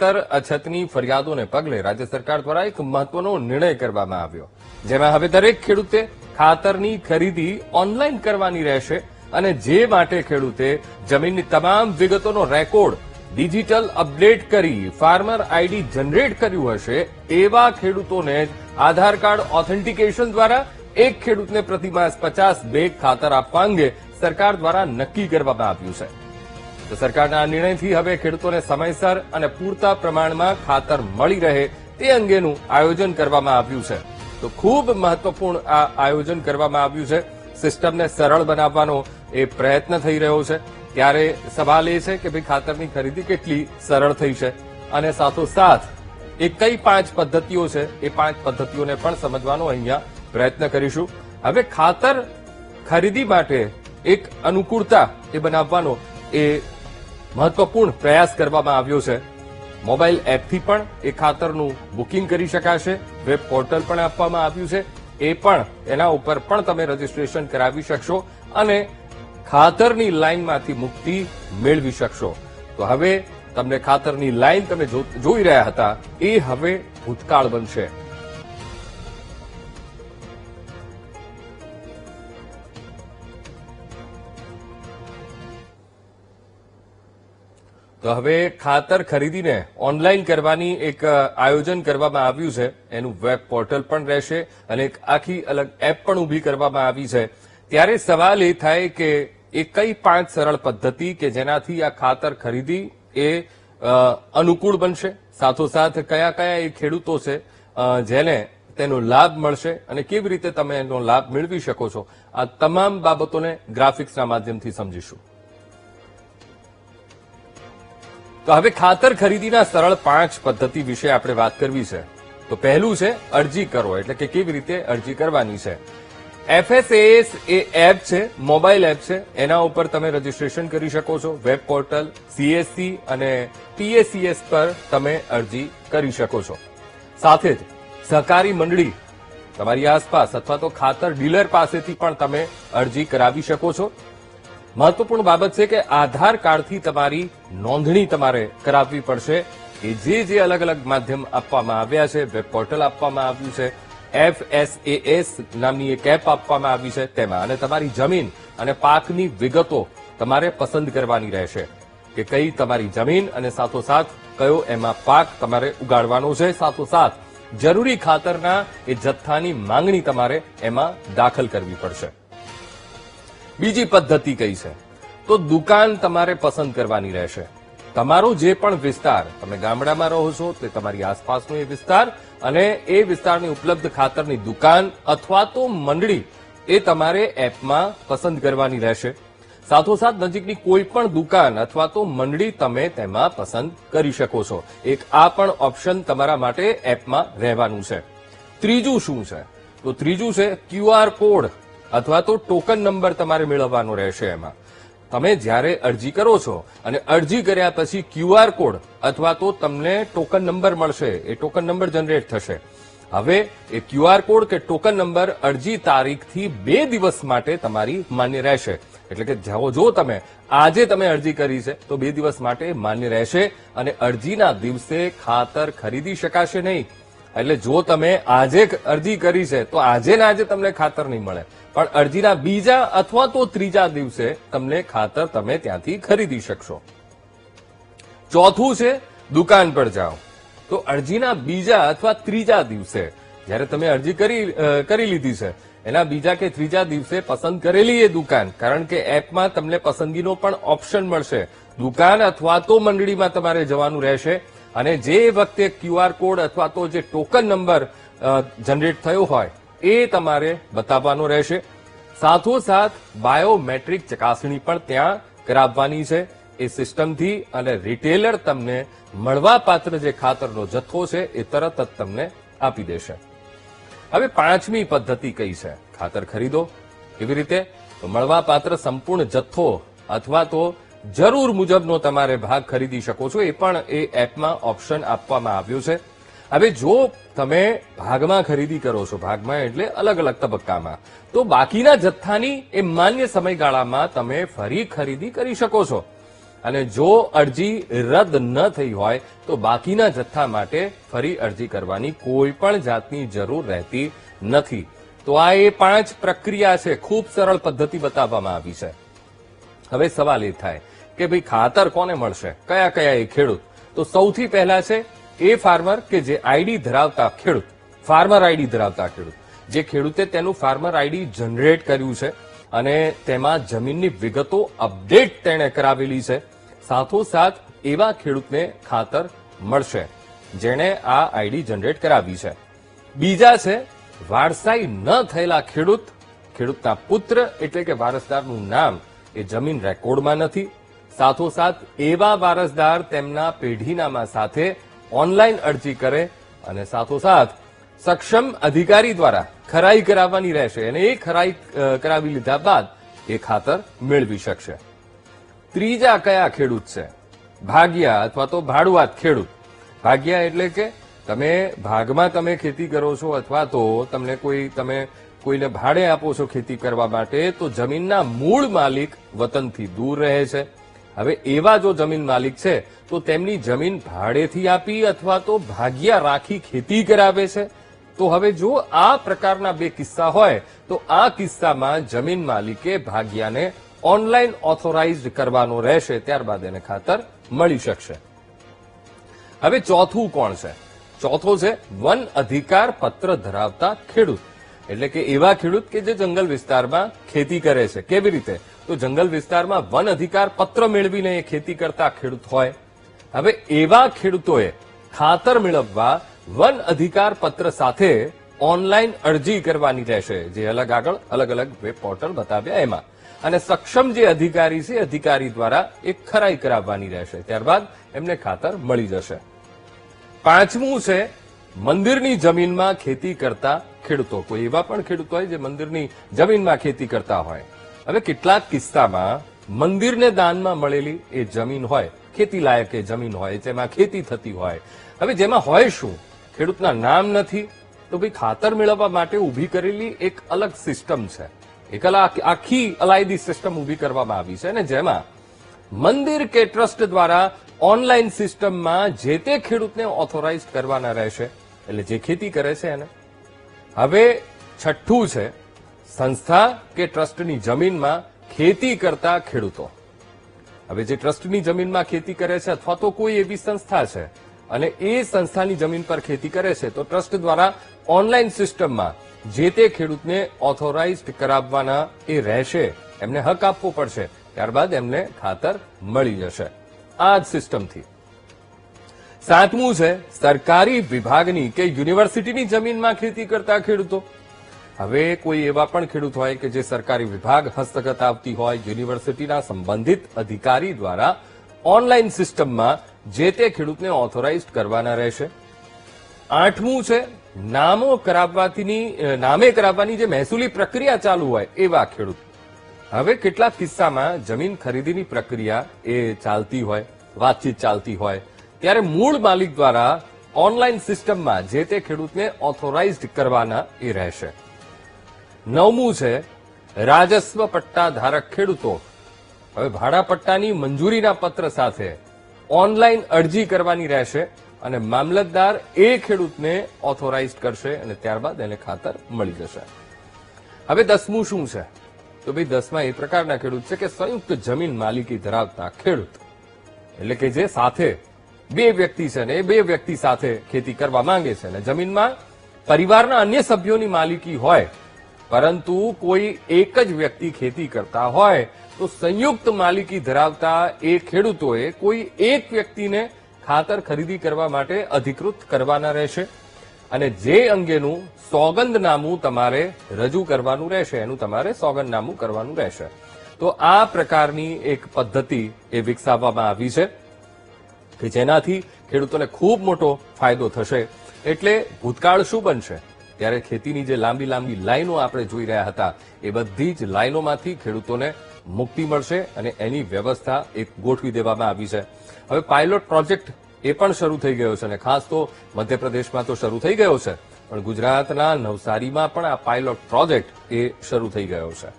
ખાતર અછતની ફરિયાદોને પગલે રાજ્ય સરકાર દ્વારા એક મહત્વનો નિર્ણય કરવામાં આવ્યો, જેમાં હવે દરેક ખેડૂતે ખાતરની ખરીદી ઓનલાઈન કરવાની રહેશે અને જે માટે ખેડૂતે જમીનની તમામ વિગતોનો રેકોર્ડ ડિજિટલ અપડેટ કરી ફાર્મર આઈડી જનરેટ કર્યું હશે એવા ખેડૂતોને જ આધાર કાર્ડ ઓથેન્ટિકેશન દ્વારા એક ખેડૂતને પ્રતિમાસ 50 બેગ ખાતર આપવા અંગે સરકાર દ્વારા નક્કી કરવામાં આવ્યું છે. તો સરકારના આ નિર્ણયથી હવે ખેડૂતોને સમયસર અને પૂરતા પ્રમાણમાં ખાતર મળી રહે તે અંગેનું આયોજન કરવામાં આવ્યું છે. તો ખૂબ મહત્વપૂર્ણ આ આયોજન કરવામાં આવ્યું છે. સિસ્ટમને સરળ બનાવવાનો એ પ્રયત્ન થઈ રહ્યો છે. ત્યારે સવાલ એ છે કે ભાઈ ખાતરની ખરીદી કેટલી સરળ થઈ છે અને સાથોસાથ એ કઈ 5 પદ્ધતિઓ છે એ 5 પદ્ધતિઓને પણ સમજવાનો અહીંયા પ્રયત્ન કરીશું. હવે ખાતર ખરીદી માટે એક અનુકૂળતા એ બનાવવાનો એ મહત્વપૂર્ણ પ્રયાસ કરવામાં આવ્યો છે. મોબાઈલ એપથી પણ એ ખાતરનું બુકિંગ કરી શકાશે. વેબ પોર્ટલ પણ આપવામાં આવ્યું છે, એ પણ એના ઉપર પણ તમે રજીસ્ટ્રેશન કરાવી શકશો અને ખાતરની લાઈનમાંથી મુક્તિ મેળવી શકશો. તો હવે તમને ખાતરની લાઈન તમે જોઈ રહ્યા હતા એ હવે ભૂતકાળ બનશે. તો હવે ખાતર ખરીદીને ઓનલાઈન કરવાની એક આયોજન કરવામાં આવ્યું છે. એનું વેબ પોર્ટલ પણ રહેશે અને એક આખી અલગ એપ પણ ઉભી કરવામાં આવી છે. ત્યારે સવાલ એ થાય કે એ કઈ 5 સરળ પદ્ધતિ કે જેનાથી આ ખાતર ખરીદી એ અનુકૂળ બનશે, સાથોસાથ કયા કયા એ ખેડૂતો છે જેને તેનો લાભ મળશે અને કેવી રીતે તમે એનો લાભ મેળવી શકો છો, આ તમામ બાબતોને ગ્રાફિક્સના માધ્યમથી સમજીશું. તો હવે ખાતર ખરીદીના સરળ 5 પદ્ધતિ વિશે આપણે વાત કરવી છે. તો પહેલું છે અરજી કરો, એટલે કે કેવી રીતે અરજી કરવાની છે. FSAS એ એપ છે, મોબાઈલ એપ છે, એના ઉપર તમે રજીસ્ટ્રેશન કરી શકો છો. વેબ પોર્ટલ, CSC અને PACS પર તમે અરજી કરી શકો છો. સાથે જ સહકારી મંડળી તમારી આસપાસ અથવા તો ખાતર ડીલર પાસેથી પણ તમે અરજી કરાવી શકો છો. મહત્વપૂર્ણ બાબત છે કે આધાર કાર્ડથી તમારી નોંધણી તમારે કરાવવી પડશે. કે જે અલગ અલગ માધ્યમ આપવામાં આવ્યા છે, વેબ પોર્ટલ આપવામાં આવ્યું છે, FSAS નામની એક એપ આપવામાં આવી છે તેમાં, અને તમારી જમીન અને પાકની વિગતો તમારે પસંદ કરવાની રહેશે કે કઈ તમારી જમીન અને સાથોસાથ કયો એમાં પાક તમારે ઉગાડવાનો છે. સાથોસાથ જરૂરી ખાતરના એ જથ્થાની માંગણી તમારે એમાં દાખલ કરવી પડશે. બીજી પદ્ધતિ કઈ છે? તો દુકાન તમારે પસંદ કરવાની રહેશે. તમારો જે પણ વિસ્તાર, તમે ગામડામાં રહો છો તે તમારી આસપાસનો એ વિસ્તાર અને એ વિસ્તારની ઉપલબ્ધ ખાતરની દુકાન અથવા તો મંડળી એ તમારે એપમાં પસંદ કરવાની રહેશે. સાથોસાથ નજીકની કોઈ પણ દુકાન અથવા તો મંડળી તમે તેમાં પસંદ કરી શકો છો. એક આ પણ ઓપ્શન તમારા માટે એપમાં રહેવાનું છે. ત્રીજું શું છે? તો ત્રીજું છે QR કોડ અથવા તો ટોકન નંબર તમારે મેળવવાનો રહેશે. એમાં તમે જ્યારે અરજી કરો છો અને અરજી કર્યા પછી QR કોડ અથવા તો તમને ટોકન નંબર મળશે, એ ટોકન નંબર જનરેટ થશે. હવે એ QR કોડ કે ટોકન નંબર અરજી તારીખથી 2 દિવસ માટે તમારી માન્ય રહેશે. એટલે કે જો તમે આજે તમે અરજી કરી છે તો 2 દિવસ માટે માન્ય રહેશે અને અરજીના દિવસે ખાતર ખરીદી શકાશે નહીં. એટલે જો તમે આજે અરજી કરી છે તો આજે ને આજે તમને ખાતર નહીં મળે, પણ અરજીના બીજા અથવા તો ત્રીજા દિવસે તમને ખાતર તમે ત્યાંથી ખરીદી શકશો. ચોથું છે દુકાન પર જાઓ. તો અરજીના બીજા અથવા ત્રીજા દિવસે જ્યારે તમે અરજી કરી લીધી છે એના બીજા કે ત્રીજા દિવસે પસંદ કરેલી એ દુકાન, કારણ કે એપમાં તમને પસંદગીનો પણ ઓપ્શન મળશે. દુકાન અથવા તો મંડળીમાં તમારે જવાનું રહેશે અને જે વખતે QR કોડ અથવા તો જે ટોકન નંબર જનરેટ થયો હોય એ તમારે બતાવવાનો રહેશે. સાથોસાથ બાયોમેટ્રિક ચકાસણી પણ ત્યાં કરાવવાની છે એ સિસ્ટમથી, અને રિટેલર તમને મળવાપાત્ર જે ખાતરનો જથ્થો છે એ તરત જ તમને આપી દેશે. હવે 5મી પદ્ધતિ કઈ છે? ખાતર ખરીદો કેવી રીતે? તો મળવાપાત્ર સંપૂર્ણ જથ્થો અથવા તો જરૂર મુજબનો તમારે ભાગ ખરીદી શકો છો. એ પણ એ એપમાં ઓપ્શન આપવામાં આવ્યો છે. હવે જો તમે ભાગમાં ખરીદી કરો છો, ભાગમાં એટલે અલગ અલગ તબક્કામાં, તો બાકીના જથ્થાની એ માન્ય સમયગાળામાં તમે ફરી ખરીદી કરી શકો છો. અને જો અરજી રદ ન થઈ હોય તો બાકીના જથ્થા માટે ફરી અરજી કરવાની કોઈ પણ જાતની જરૂર રહેતી નથી. તો આ એ 5 પ્રક્રિયા છે. ખૂબ સરળ પદ્ધતિ બતાવવામાં આવી છે. હવે સવાલ એ થાય કે ભાઈ ખાતર કોને મળશે, કયા કયા એ ખેડૂત? તો સૌથી પહેલા છે એ ફાર્મર કે જે આઈડી ધરાવતા ખેડૂત, ફાર્મર આઈડી ધરાવતા ખેડૂત, જે ખેડૂતે તેનું ફાર્મર આઈડી જનરેટ કર્યું છે અને તેમાં જમીનની વિગતો અપડેટ તેણે કરાવેલી છે. સાથોસાથ એવા ખેડૂતને ખાતર મળશે જેણે આ આઈડી જનરેટ કરાવી છે. બીજા છે વારસાઈ ન થયેલા ખેડૂત, ખેડૂતના પુત્ર એટલે કે વારસદારનું નામ એ જમીન રેકોર્ડમાં નથી. સાથોસાથ એવા વારસદાર તેમના પેઢીનામા સાથે ઓનલાઈન અરજી કરે અને સાથોસાથ સક્ષમ અધિકારી દ્વારા ખરાઈ કરાવવાની રહેશે અને એ ખરાઈ કરાવી લીધા બાદ એ ખાતર મેળવી શકશે. ત્રીજા કયા ખેડૂત છે? ભાગિયા અથવા તો ભાડુઆત ખેડૂત. ભાગિયા એટલે કે તમે ભાગમાં તમે ખેતી કરો છો અથવા તો તમે કોઈને ભાડે આપો છો ખેતી કરવા માટે, તો જમીનના મૂળ માલિક વતનથી દૂર રહે છે. હવે એવા જો જમીન માલિક છે તો તેમની જમીન ભાડેથી આપી અથવા તો ભાગિયા રાખી ખેતી કરાવે છે. તો હવે જો આ પ્રકારના બે કિસ્સા હોય તો આ કિસ્સામાં જમીન માલિકે ભાગિયાને ઓનલાઈન ઓથોરાઇઝડ કરવાનો રહેશે, ત્યારબાદ એને ખાતર મળી શકશે. હવે ચોથું કોણ છે? ચોથો છે વન અધિકાર પત્ર ધરાવતા ખેડૂત. એટલે કે એવા ખેડૂત કે જે જંગલ વિસ્તારમાં ખેતી કરે છે. કેવી રીતે? તો જંગલ વિસ્તારમાં વન અધિકાર પત્ર મેળવીને એ ખેતી કરતા ખેડૂત હોય. હવે એવા ખેડૂતોએ ખાતર મેળવવા વન અધિકાર પત્ર સાથે ઓનલાઈન અરજી કરવાની રહેશે, જે આગળ અલગ અલગ વેબ પોર્ટલ બતાવ્યા એમાં. અને સક્ષમ જે અધિકારી છે અધિકારી દ્વારા એક ખરાઈ કરાવવાની રહેશે, ત્યારબાદ એમને ખાતર મળી જશે. પાંચમું છે મંદિરની જમીનમાં ખેતી કરતા ખેડૂતો. કોઈ એવા પણ ખેડૂતો હોય જે મંદિરની જમીનમાં ખેતી કરતા હોય. હવે કેટલાક કિસ્સામાં મંદિરને દાનમાં મળેલી એ જમીન હોય, ખેતી લાયક એ જમીન હોય, જેમાં ખેતી થતી હોય. હવે જેમાં હોય શું, ખેડૂતના નામ નથી, તો ભાઈ ખાતર મેળવવા માટે ઉભી કરેલી એક અલગ સિસ્ટમ છે, એક આખી અલાયદી સિસ્ટમ ઉભી કરવામાં આવી છે અને જેમાં મંદિર કે ટ્રસ્ટ દ્વારા ઓનલાઈન સિસ્ટમમાં જે તે ખેડૂતને ઓથોરાઇઝ કરવાના રહેશે, એટલે જે ખેતી કરે છે એને. હવે છઠ્ઠું છે સંસ્થા કે ટ્રસ્ટની જમીનમાં ખેતી કરતા ખેડૂતો. હવે જે ટ્રસ્ટની જમીનમાં ખેતી કરે છે અથવા તો કોઈ એવી સંસ્થા છે અને એ સંસ્થાની જમીન પર ખેતી કરે છે, તો ટ્રસ્ટ દ્વારા ઓનલાઈન સિસ્ટમમાં જે તે ખેડૂતને ઓથોરાઇઝડ કરાવવાના એ રહેશે, એમને હક આપવો પડશે, ત્યારબાદ એમને ખાતર મળી જશે આ જ સિસ્ટમથી. સાતમું છે સરકારી વિભાગની કે યુનિવર્સિટીની જમીનમાં ખેતી કરતા ખેડૂતો. હવે કોઈ એવા પણ ખેડૂત હોય કે જે સરકારી વિભાગ હસ્તગત આવતી હોય, યુનિવર્સિટીના સંબંધિત અધિકારી દ્વારા ઓનલાઈન સિસ્ટમમાં જે તે ખેડૂતને ઓથોરાઇઝડ કરવાના રહેશે. આઠમું છે નામે કરાવવાની જે મહેસૂલી પ્રક્રિયા ચાલુ હોય એવા ખેડૂત. હવે કેટલાક કિસ્સામાં જમીન ખરીદીની પ્રક્રિયા એ ચાલતી હોય, વાતચીત ચાલતી હોય, ત્યારે મૂળ માલિક દ્વારા ઓનલાઈન સિસ્ટમમાં જે તે ખેડૂતને ઓથોરાઇઝડ કરવાના એ રહેશે. નવમું છે રાજસ્વ પટ્ટા ધારક ખેડૂતો. હવે ભાડા પટ્ટાની મંજૂરીના પત્ર સાથે ઓનલાઈન અરજી કરવાની રહેશે અને મામલતદાર એ ખેડૂતને ઓથોરાઇઝ કરશે અને ત્યારબાદ એને ખાતર મળી જશે. હવે 10મું શું છે? તો ભાઈ 10માં એ પ્રકારના ખેડૂત છે કે સંયુક્ત જમીન માલિકી ધરાવતા ખેડૂત. એટલે કે જે સાથે બે વ્યક્તિ છે ને એ બે વ્યક્તિ સાથે ખેતી કરવા માંગે છે અને જમીનમાં પરિવારના અન્ય સભ્યોની માલિકી હોય, પરંતુ કોઈ એક જ વ્યક્તિ ખેતી કરતા હોય, તો સંયુક્ત માલિકી ધરાવતા એ ખેડૂતોએ કોઈ એક વ્યક્તિને ખાતર ખરીદી કરવા માટે અધિકૃત કરવાના રહેશે અને જે અંગેનું સોગંદનામું તમારે રજૂ કરવાનું રહેશે, એનું તમારે સોગંદનામું કરવાનું રહેશે. તો આ પ્રકારની એક પદ્ધતિ એ વિકસાવવામાં આવી છે કે જેનાથી ખેડૂતોને ખૂબ મોટો ફાયદો થશે. એટલે ભૂતકાળ શું બનશે? ત્યારે ખેતીની જે લાંબી લાંબી લાઈનો આપણે જોઈ રહ્યા હતા, એ બધી જ લાઈનોમાંથી ખેડૂતોને મુક્તિ મળશે અને એની વ્યવસ્થા એક ગોઠવી દેવામાં આવી છે. હવે પાયલોટ પ્રોજેક્ટ એ પણ શરૂ થઈ ગયો છે અને ખાસ તો મધ્યપ્રદેશમાં તો શરૂ થઈ ગયો છે, પણ ગુજરાતના નવસારીમાં પણ આ પાયલોટ પ્રોજેક્ટ એ શરૂ થઈ ગયો છે.